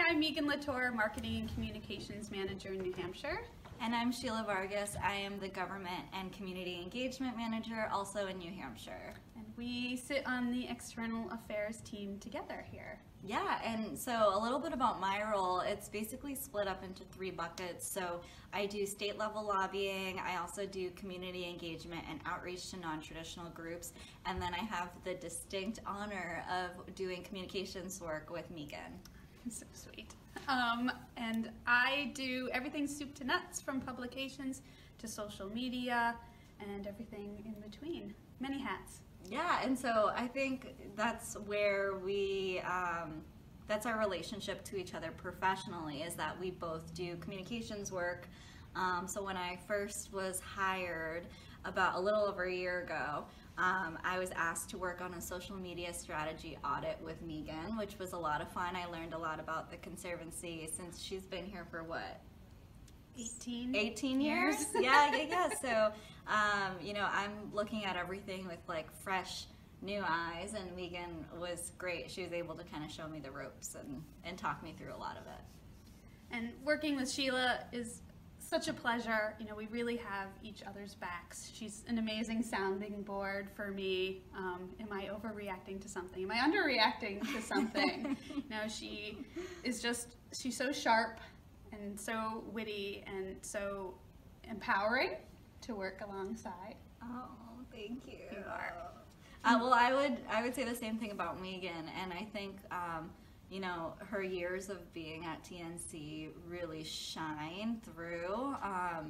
I'm Megan Latour, Marketing and Communications Manager in New Hampshire. And I'm Sheila Vargas. I am the Government and Community Engagement Manager, also in New Hampshire. And we sit on the External Affairs team together here. Yeah, and so a little bit about my role. It's basically split up into 3 buckets. So I do state level lobbying, I also do community engagement and outreach to non-traditional groups, and then I have the distinct honor of doing communications work with Megan. So sweet. And I do everything soup to nuts, from publications to social media and everything in between. Many hats. Yeah, and so I think that's where we, that's our relationship to each other professionally, is that we both do communications work. So when I first was hired about a little over a year ago, I was asked to work on a social media strategy audit with Megan, which was a lot of fun. I learned a lot about the Conservancy since she's been here for what? 18 years? Yeah. So, you know, I'm looking at everything with like fresh new eyes, and Megan was great. She was able to kind of show me the ropes and talk me through a lot of it. And working with Sheila is such a pleasure. You know, we really have each other's backs. She's an amazing sounding board for me. Am I overreacting to something? Am I underreacting to something? No, she's so sharp and so witty and so empowering to work alongside. Oh, thank you. You are. Well, I would say the same thing about Megan, and I think you know, her years of being at TNC really shine through.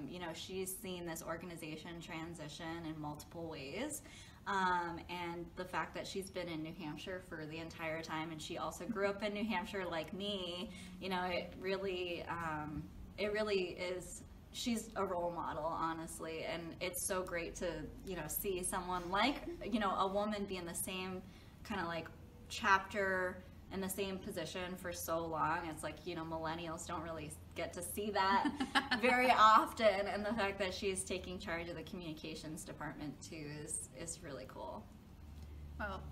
You know, she's seen this organization transition in multiple ways. And the fact that she's been in New Hampshire for the entire time, and she also grew up in New Hampshire like me, you know, it really is, she's a role model, honestly, and it's so great to, you know, see someone like, you know, a woman be in the same kind of like chapter in the same position for so long. It's like, you know, millennials don't really get to see that very often, and the fact that she's taking charge of the communications department too is really cool. Well,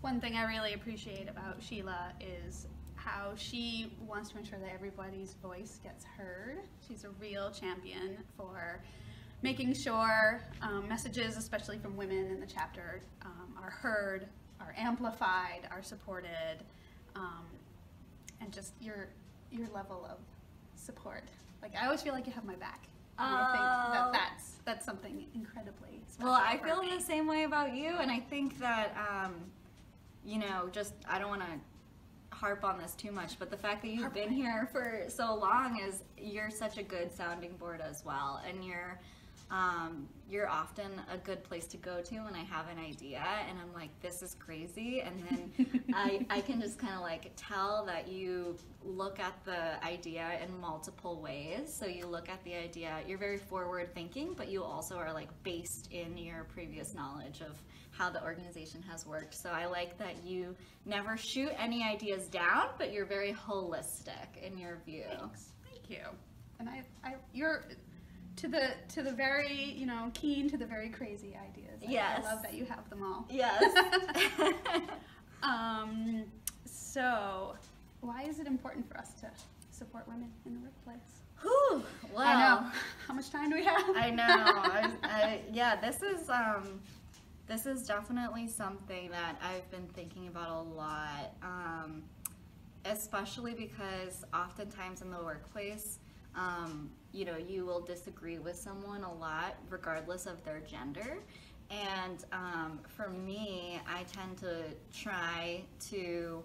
one thing I really appreciate about Sheila is how she wants to ensure that everybody's voice gets heard. She's a real champion for making sure messages, especially from women in the chapter, are heard, are amplified, are supported, and just your level of support. Like, I always feel like you have my back. And I think that's something incredibly special. Well, I feel the same way about you, and I think that you know, just, I don't want to harp on this too much, but the fact that you've been here for so long is, you're such a good sounding board as well, and you're often a good place to go to when I have an idea and I'm like, this is crazy, and then I can just kind of like tell that you look at the idea in multiple ways. So you look at the idea, you're very forward thinking, but you also are like based in your previous knowledge of how the organization has worked. So I like that you never shoot any ideas down, but you're very holistic in your view. Thanks. Thank you. And you're to the very, you know, keen to the very crazy ideas. Yes. I love that you have them all. Yes. So why is it important for us to support women in the workplace? Whew, well, I know. How much time do we have? I know. Yeah, this is definitely something that I've been thinking about a lot, especially because oftentimes in the workplace, you know, you will disagree with someone a lot regardless of their gender. And for me, I tend to try to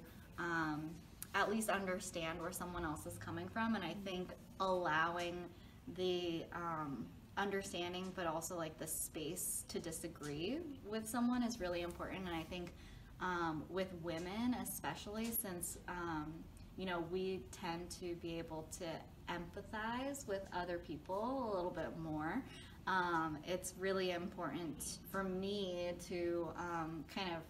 at least understand where someone else is coming from, and I think allowing the understanding, but also like the space to disagree with someone is really important. And I think with women especially, since you know, we tend to be able to empathize with other people a little bit more. It's really important for me to kind of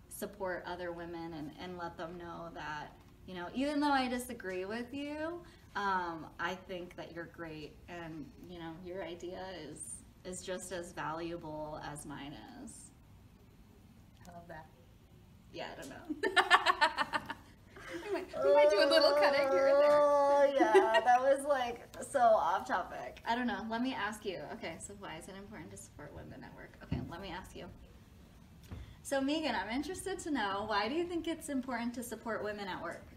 support other women and let them know that, you know, even though I disagree with you, I think that you're great, and, you know, your idea is just as valuable as mine is. I love that. Yeah, I don't know. We might do a little cutting here and I don't know. Let me ask you. Okay, so why is it important to support women at work? Okay, let me ask you. So Megan, I'm interested to know, why do you think it's important to support women at work?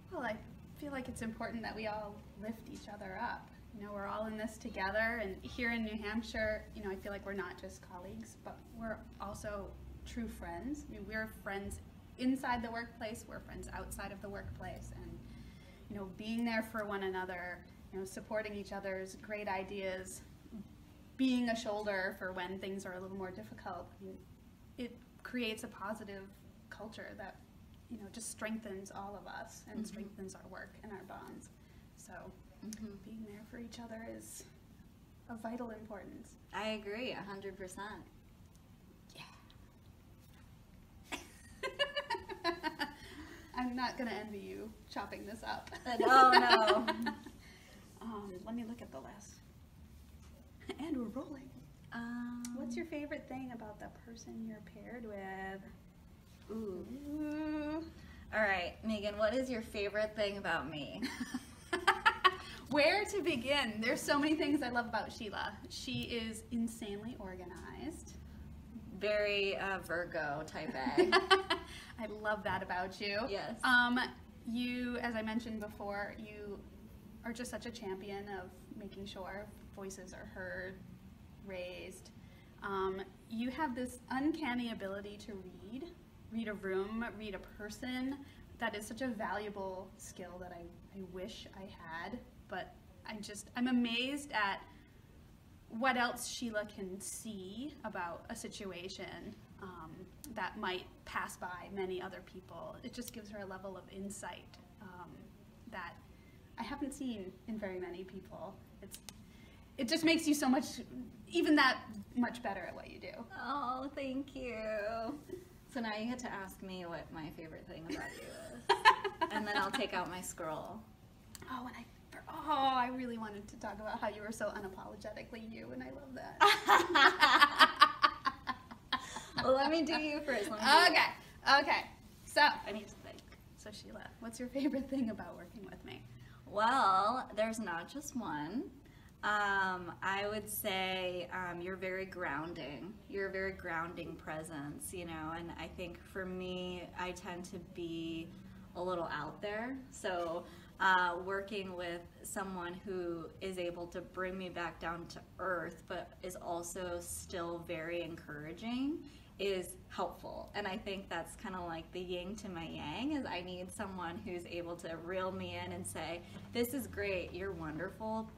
Well, I feel like it's important that we all lift each other up. You know, we're all in this together, and here in New Hampshire, you know, I feel like we're not just colleagues, but we're also true friends. I mean, we're friends inside the workplace, we're friends outside of the workplace, and, you know, being there for one another, you know, supporting each other's great ideas, being a shoulder for when things are a little more difficult, I mean, it creates a positive culture that, you know, just strengthens all of us and strengthens our work and our bonds. So being there for each other is of vital importance. I agree, 100%. I'm not going to envy you chopping this up. No. Let me look at the list. And we're rolling. What's your favorite thing about the person you're paired with? Ooh. All right, Megan, what is your favorite thing about me? Where to begin? There's so many things I love about Sheila. She is insanely organized. Very Virgo type A. I love that about you. Yes. You, as I mentioned before, you are just such a champion of making sure voices are heard, raised. You have this uncanny ability to read a room, read a person. That is such a valuable skill that I wish I had, but I'm amazed at what else Sheila can see about a situation that might pass by many other people. It just gives her a level of insight that I haven't seen in very many people. It just makes you so much, even that much better at what you do. Oh, thank you. So now you get to ask me what my favorite thing about you is. And then I'll take out my scroll. I really wanted to talk about how you were so unapologetically you, and I love that. Well, let me do you first. Okay. So, I need to think. So Sheila, what's your favorite thing about working with me? Well, there's not just one. I would say you're very grounding. You're a very grounding presence, you know, and I think for me, I tend to be a little out there. So working with someone who is able to bring me back down to earth, but is also still very encouraging, is helpful. And I think that's kind of like the yin to my yang, is I need someone who's able to reel me in and say, this is great, you're wonderful,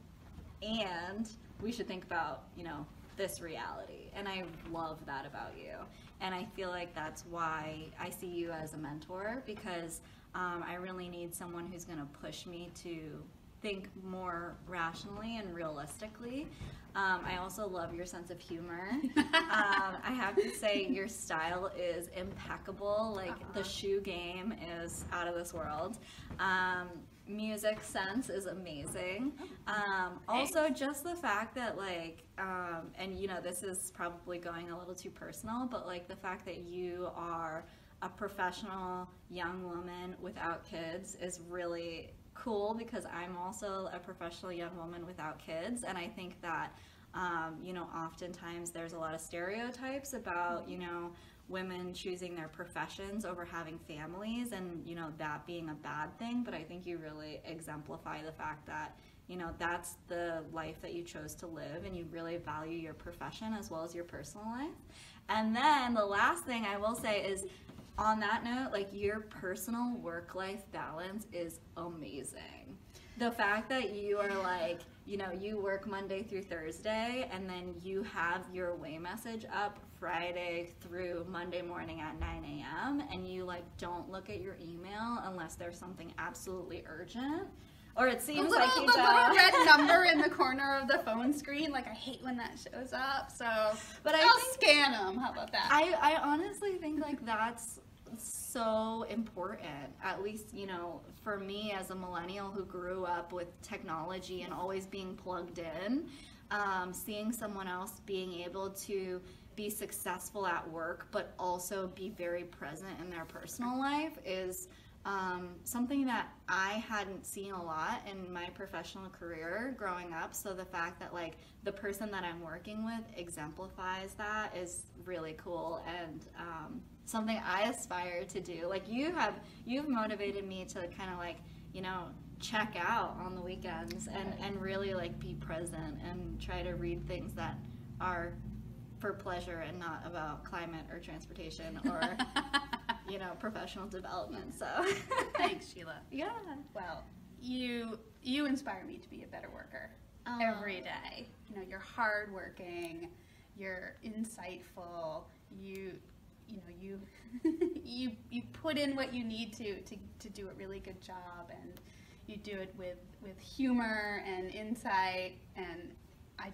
and we should think about, you know, this reality. And I love that about you. And I feel like that's why I see you as a mentor, because I really need someone who's going to push me to think more rationally and realistically. I also love your sense of humor. I have to say your style is impeccable. Like the shoe game is out of this world. Music sense is amazing. Also just the fact that like, and you know, this is probably going a little too personal, but like the fact that you are a professional young woman without kids is really cool, because I'm also a professional young woman without kids, and I think that you know, oftentimes there's a lot of stereotypes about, you know, women choosing their professions over having families, and you know, that being a bad thing. But I think you really exemplify the fact that, you know, that's the life that you chose to live, and you really value your profession as well as your personal life. And then the last thing I will say is, on that note, like your personal work-life balance is amazing. The fact that you are like, you know, you work Monday through Thursday, and then you have your away message up Friday through Monday morning at 9 a.m. and you like don't look at your email unless there's something absolutely urgent. Or it seems like you don't. The little red don't. number in the corner of the phone screen, like I hate when that shows up. So, but I'll scan them. How about that? I honestly think like that's so important. At least, you know, for me as a millennial who grew up with technology and always being plugged in, seeing someone else being able to be successful at work but also be very present in their personal life is something that I hadn't seen a lot in my professional career growing up. So the fact that like the person that I'm working with exemplifies that is really cool, and something I aspire to do. Like you've motivated me to kind of like, you know, check out on the weekends and really like be present and try to read things that are for pleasure and not about climate or transportation or you know, professional development. So thanks, Sheila. Yeah. Well, you inspire me to be a better worker every day. You know, you're hardworking, you're insightful, you put in what you need to do a really good job, and you do it with humor and insight, and I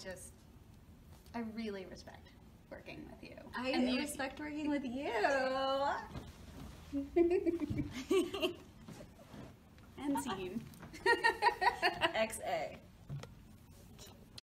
really respect working with you. I respect working with you. And scene. XA.